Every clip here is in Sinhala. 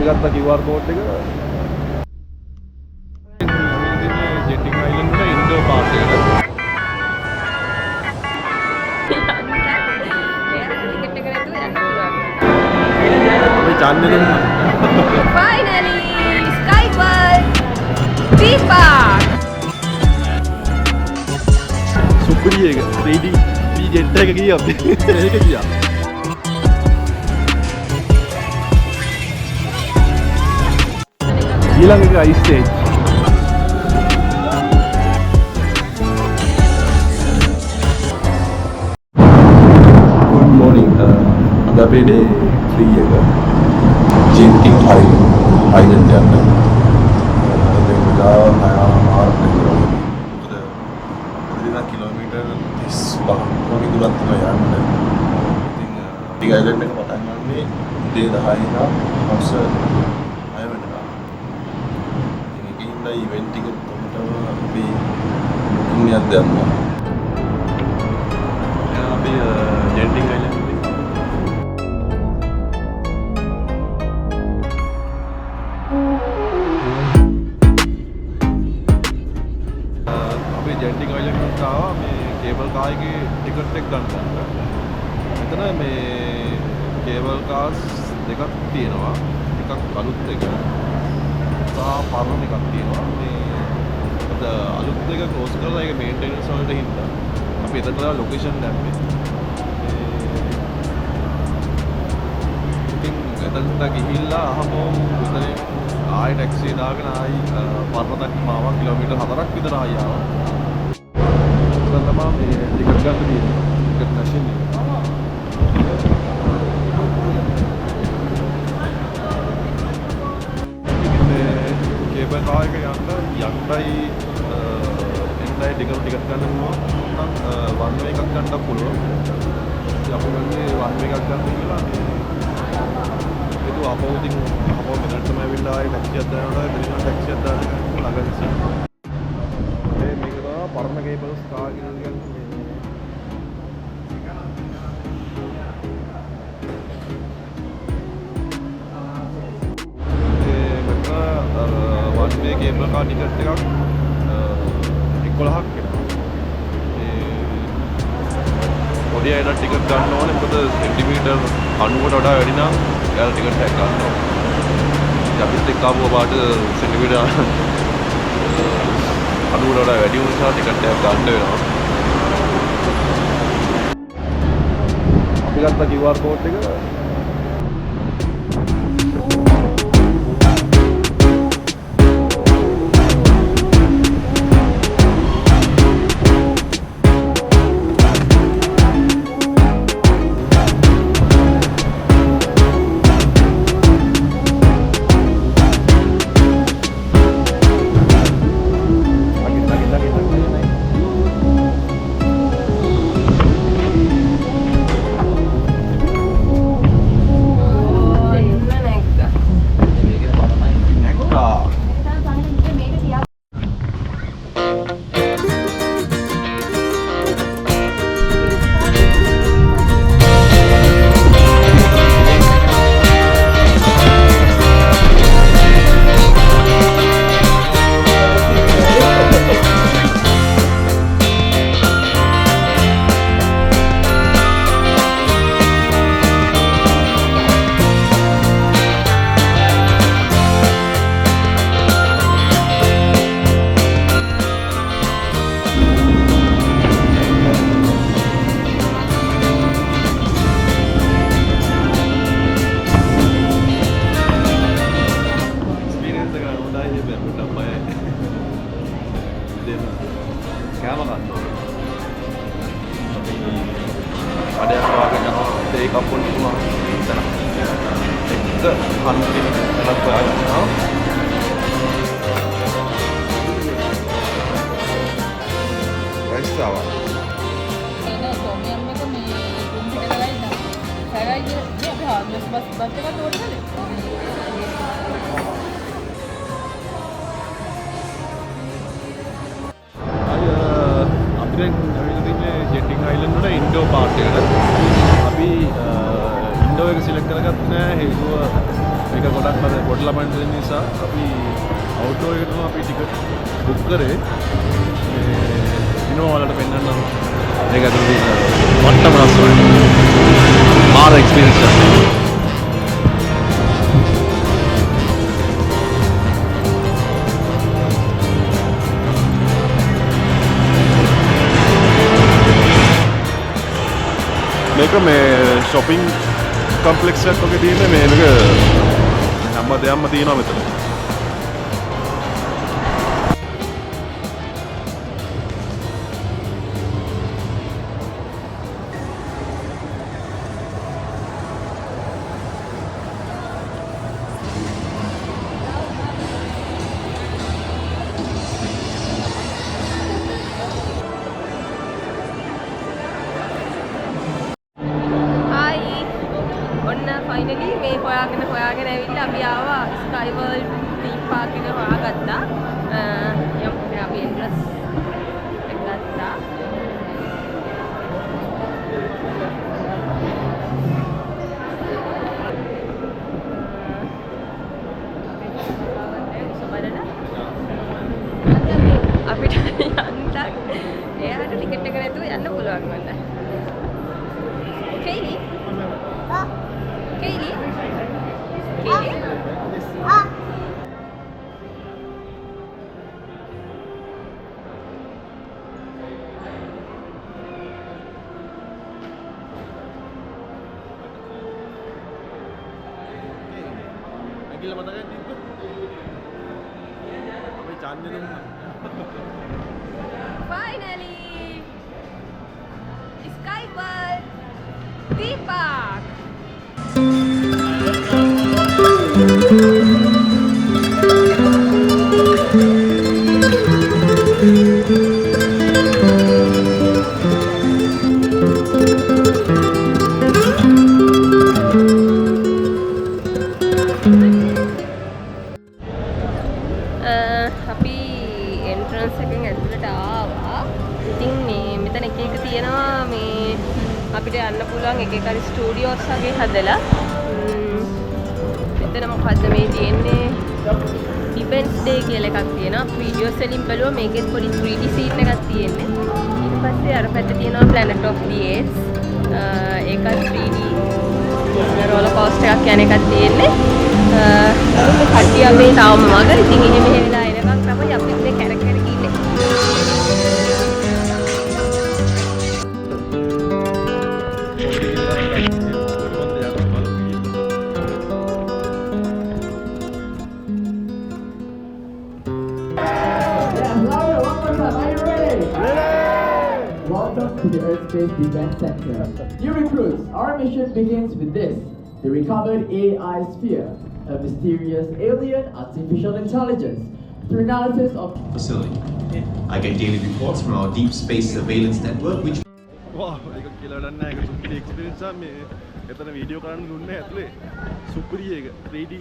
අපි ගත්ත QR code එක ජෙටින් අයිලන්ඩ් වල ඉන්ඩෝර් පාර්ක් එකට. අපි channel එක finally Sky World Theme Park. සුපිරි එක 3D jet එක ගියා අපි. ඒක ගියා. ඊළඟ එක ice stage. Good morning. අද අපේ day 3 එක Genting Island යන්න. දැන් වෙලා 6:00 කිලෝමීටර් 35ක් වගේ දුරක් තියෙනවා යන්න. ඉතින් ටික අයිලන්ඩ් එක පටන් ගන්නේ උදේ 10 ඉඳන් හවස 6 වෙනකම්. ඉතින් ඒකේ ඉඳලා ඉවෙන්ට් එක තොමටම අපි ඉන්නයක් දැම්මා. අපි ජෙන්ටින් අයිලන්ඩ් ජෙන්ටින් අයිලන්ඩ් එකට ආවා මේ කේබල් කාර් එකේ ටිකට් එක ගන්න. මෙතන මේ කේබල් කාර්ස් දෙකක් තියෙනවා. එකක් අලුත් එක සහ පරණ එකක් තියෙනවා. මේ අද අලුත් එක ක්ලෝස් කරලා ඒක මේන්ටෙනන්ස් වලට හින්දා අපි එතනට ලොකේෂන් දැම්මේ. ඉතින් එතනට ගිහිල්ලා අහමු මෙතන ආයෙ ටැක්සි දාගෙන ආයි පරණ තක්මාවක් කිලෝමීටර් 4ක් විතර ආයි ආවා. තමයි මේ ටිකට් ගන්න තියෙන්නේ. ටිකට් මැෂින් එක. මේ කේබල් කාර් එක යන්නයි ටිකට් ගන්න ඕන නම් වන් වේ එකක් ගන්නත් පුළුවන්. ඉතින් අපි ගන්නේ වන් වේ එකක් ගන්න කියලා ඒක අපෝ මෙතනට තමයි ඇවිල්ලා ආයේ ටැක්සියක් දානවා. මෙතන ටැක්සියක් දාන්න ළඟ නිසා පරණ කේබල්ස් කාර් කියන්නේ මෙතන වන් වේ කේබල් කාර් ටිකට් එකක් 11ක් එනවා. පොඩි අයට ටිකට් ගන්න ඕනේ මොකද සෙන්ටිමීටර් 90කට වඩා වැඩි නම් එයාලා ටිකට් එකක් ගන්න ඕනේ. අපිත් එක්ක ආපුව පාට සෙන්ටිමීටර් 90කට වඩා වැඩි වුණ නිසා ටිකට් එකක් ගන්න වෙනවා. අපි ගත්ත QR code එක ජෙටින් අයිලන්ඩ් වල ඉන්ඩෝර් පාර්ක් එකට. අපි ඉන්ඩෝර් එක සිලෙක්ට් කරගත්තේ නැහැ හේතුව මේක ගොඩක් අර පොඩි ළමයින්ට දෙන නිසා අපි අවුට්ඩෝර් එකට තමයි අපි ටිකට් බුක් කරේ. ඉනෝවා වලට පෙන්නන්න මේක ඇතුළේ තියෙන වට්ටම ලස්සනයි. මාර එක්ස්පීරියන්ස් එකක්. මේක මේ shopping complex එකක් වගේ තියෙන මේක හැම දෙයක්ම තියෙනවා මෙතන. finally මේ හොයාගෙන ඇවිල්ලා අපි ආවා Sky World theme park එක හොයාගත්තා. යම් අපි entrance එක ගත්තා. අපිට යන්න එයාට ටිකට් එක නැතුව යන්න පුළුවන් මට. Kaylee? Kaylee? Kaylee? Agil matakan dito. May channel naman. Finally! Sky World theme park! අපි entrance එකෙන් ඇතුළට ආවා. ඉතින් මේ මෙතන එක තියෙනවා මේ අපිට යන්න පුළුවන් එක හරි ස්ටුඩියෝස් වගේ හදලා. මෙතන මොකද්ද මේ තියෙන්නේ? events day කියලා එකක් තියෙනවා. වීඩියෝස් වලින් බලුවා මේකෙත් පොඩි 3D scene එකක් තියෙන්නේ. ඊට පස්සේ අර පැත්තේ තියෙනවා Planet of the Apes. ඒක 3D roller coaster එකක් යන එකක් තියෙන්නේ. කට්ටිය මේ තාම මග ඉතින් එහෙම වෙලා එනකන් තමයි අපි මේ කැරක් කැරක ඉන්නේ. Welcome to the Earth Space Defense Center. New recruits, our mission begins with this, the recovered AI sphere, a mysterious alien artificial intelligence. Through analysis of facility. I get daily reports from our deep space surveillance network, which wow, ඒක කියලා වැඩක් නැහැ. ඒක සුපිරි එක්ස්පීරියන්ස් එකක්. මේ එතන වීඩියෝ කරන්න දුන්නේ ඇතුලේ. සුපිරි ඒක 3D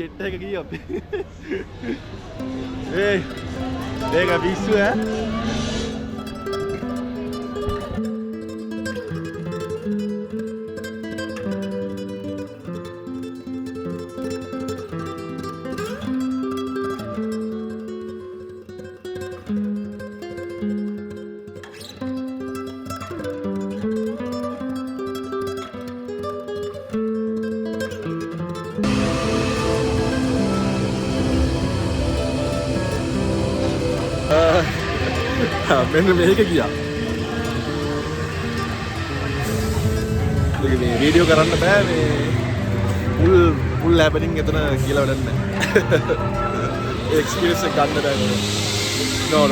ජෙට් එක ගියා අපි. ඒ ඒක විශ්ව ඈ. මෙන්න මේක ගියා. මේ වීඩියෝ කරන්න බෑ මේ full happening එතන කියලා වැඩක් නැහැ. එක්ස්පීරියන්ස් එක ගන්න බෑ. නෝන.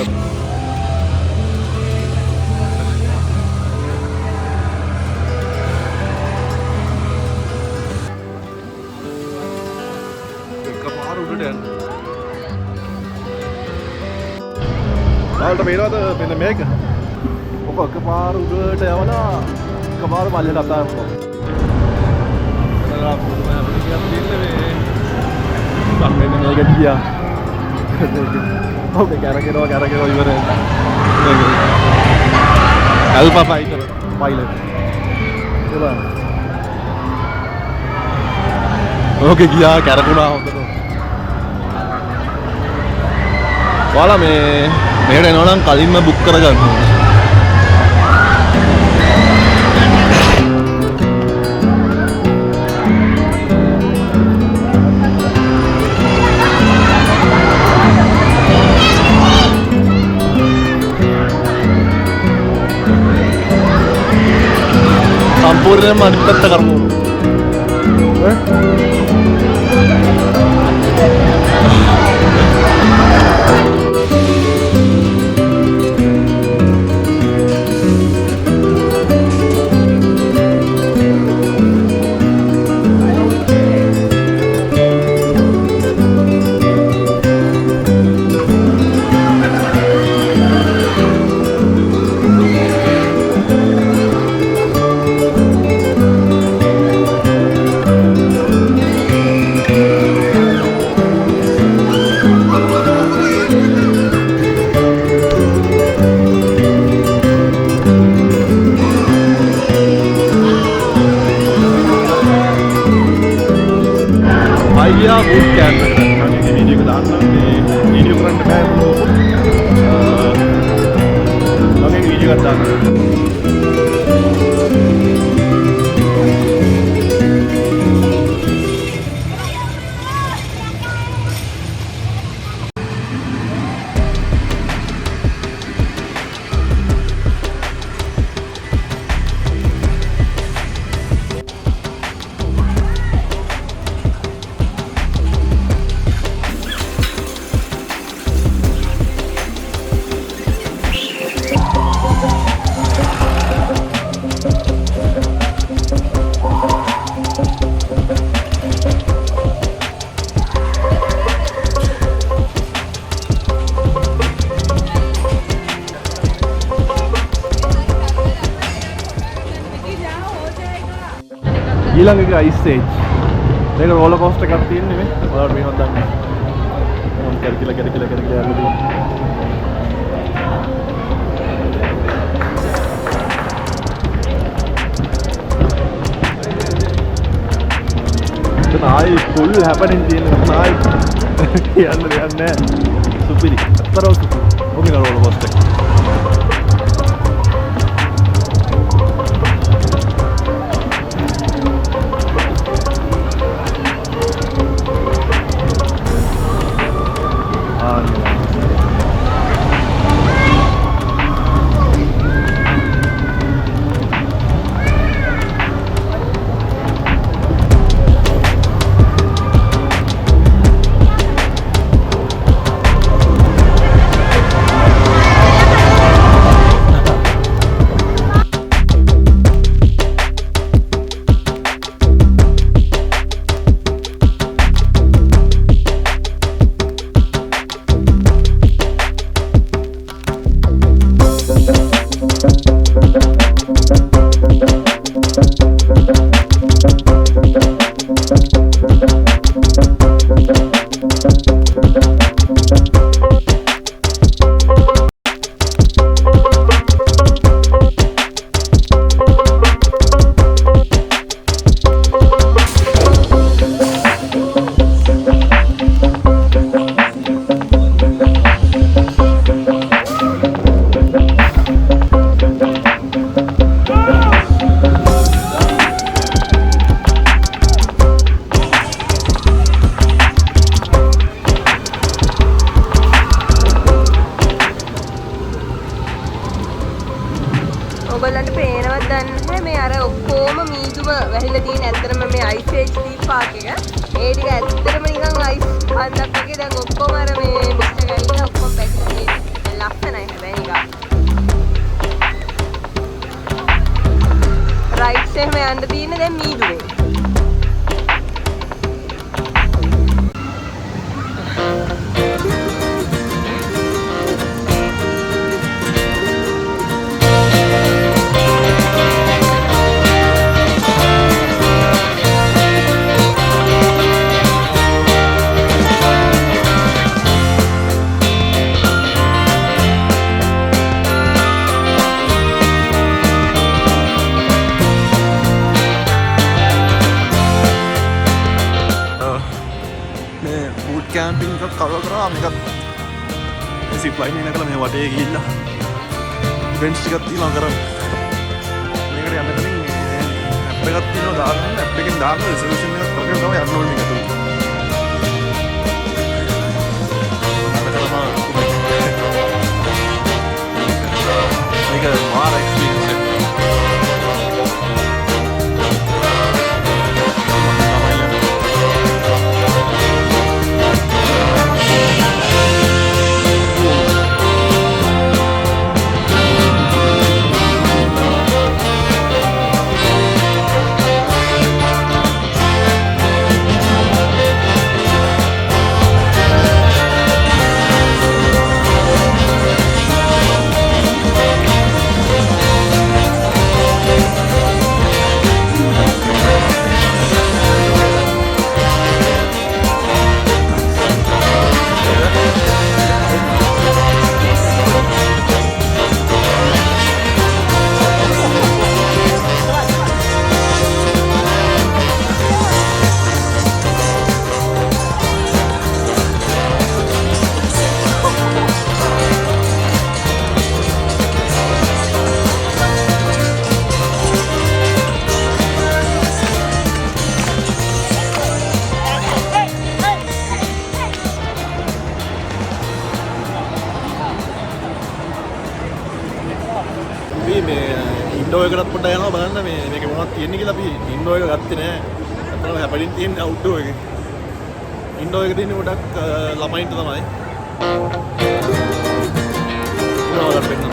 එකපාර උඩට යන්න. ඔයාලට මේනවද මෙන්න මේක? ඔක එකපාර උඩට යවලා එකපාර පල්ලෙට අතාරිනවා. එතන පුදුම හැපනික් එකක් තියෙන්නේ මේ. මෙන්න මේක ගියා. ඔක කැරකෙනවා ඉවරයි. Alpha fighter pilot. ඒක ඕකේ ගියා කැරකුණා හොඳට. ඔයාලා මෙහෙට එනවා නම් කලින්ම බුක් කරගන්න ඕනේ. සම්පූර්ණයෙන්ම අනිත් පැත්ත කරමු. Iya, bukan. Nanti video ke dalam video kurang dekat dulu. Nanti video ke dalam. ඊළඟ එක අයිස් ස්ටේජ්. මේක රෝලර් කෝස්ටර් එකක් තියෙන්නේ මේ. ඔයාලට මේවත් දන්නේ නැහැ. මම කැරකිලා යන්න තියෙන්නේ. එතන ආයි ෆුල් හැපනින් තියෙන ආයි යන්න දෙයක් නැහැ. සුපිරි. අතරම සුපිරි. ඔක රෝලර් කෝස්ටර් එක. ඔයගොල්ලන්ට පේනවද දන්නේ නැහැ මේ අර ඔක්කොම මීදුම වැහිලා තියෙන ඇත්තටම මේ අයිස් ඒජ් තීම් පාක් එක. ඒ ටික ඇත්තටම නිකන් අයිස් හන්දක් වගේ දැන් ඔක්කොම අර මේ මුස්ත ගලිලා ඔක්කොම පැකිලා තියෙන්නේ. ලස්සනයි හැබැයි නිකන්. රයිට්ස් එහෙම යන්න තියෙන්නේ දැන් මීදුමේ. මේ බූට් කැම්පින් එකක් කවර් කරා මේකත් සිප් ලයින් එක නගලා මේ වටේ ගිහිල්ලා ඉවෙන්ට්ස් ටිකක් තියනවා කරන්න. මේකට යන්න කලින් ඇප් එකක් තියෙනවා දාන්න ඇප් එකෙන් දාන්න රිසර්වේෂන් එකක් කරගෙන තමයි යන්න ඕනේ මේකට. මේක මාර එක්ස්පීරියන්ස් එකක්. ඉන්ඩෝ එකකට පොඩ්ඩක් යනවා බලන්න මේක මොනවද තියෙන්නේ කියලා. අපි ඉන්ඩෝ එක ගත්තේ නෑ. අතන හැපලින් තියෙන අවුට්ඩෝ එක. ඉන්ඩෝ එක තියෙන්නේ පොඩ්ඩක් ළමයින්ට තමයි. මොනවද වෙන්නේ?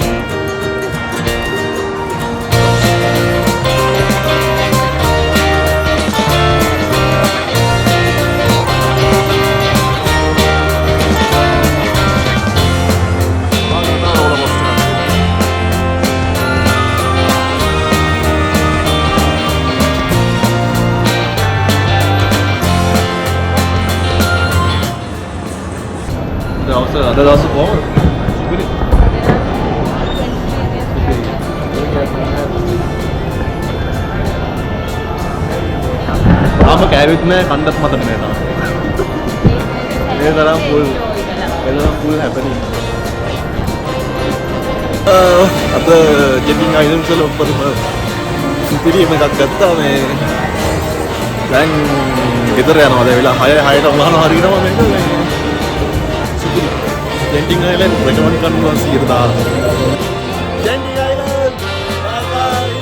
Ada rasa කොහොමද? සුපිරි. තාම කෑවෙත් නෑ කණ්ඩත් මතක නෑ තාම. මේ තරම් full happening. අද ජෙටින් අයිලන්ඩ්ස් වල උඩම සුපිරිම එකක් ගත්තා මේ. දැන් ගෙදර යනවා. දැන් වෙලා 6ට උනනවා හරියටම මේක. Genting Island recommend කරනවා 100%. Genting Island bye bye.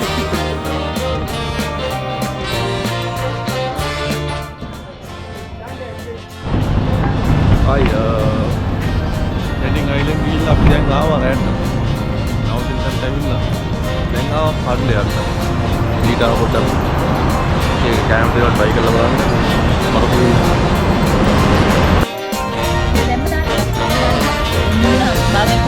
Genting Island ගිහිල්ලා අපි දැන් ආවා රැට. නවතින් තැනට ඇවිල්ලා දැන් ආවා පඩේ යන්න. ඊට ආව පොඩ්ඩක් ඒ කැම්ප් එකකට try කරලා බලන්න. මරපු Bakit